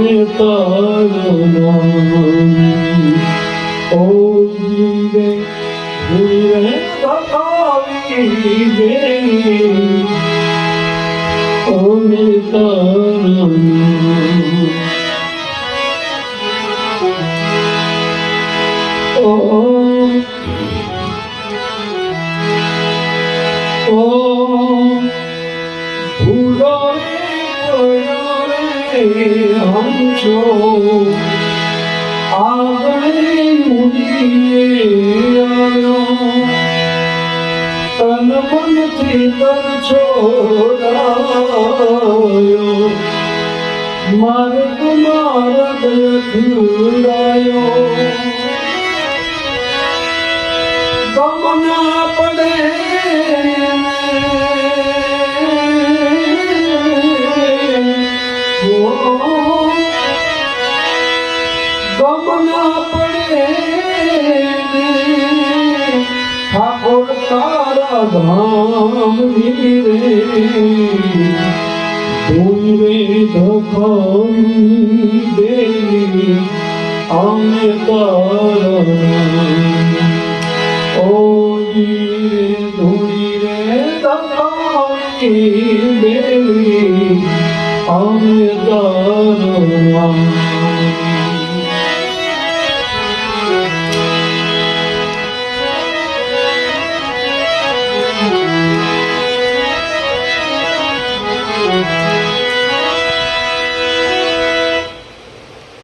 અમે તારા ઓ જીવે ભૂલે બતાવી દે અમે તારા हम छो आगे मुड़िए आयो तन मन थी तर छोड़ायो मार्ग मार्ग छुड़ायो गम ना पड़े गम ना पड़े ठाकुर तारा धाम रे तुमरे धखाई दे आमे तारा ओ रे धूरी रे धखाई दे आमे तारा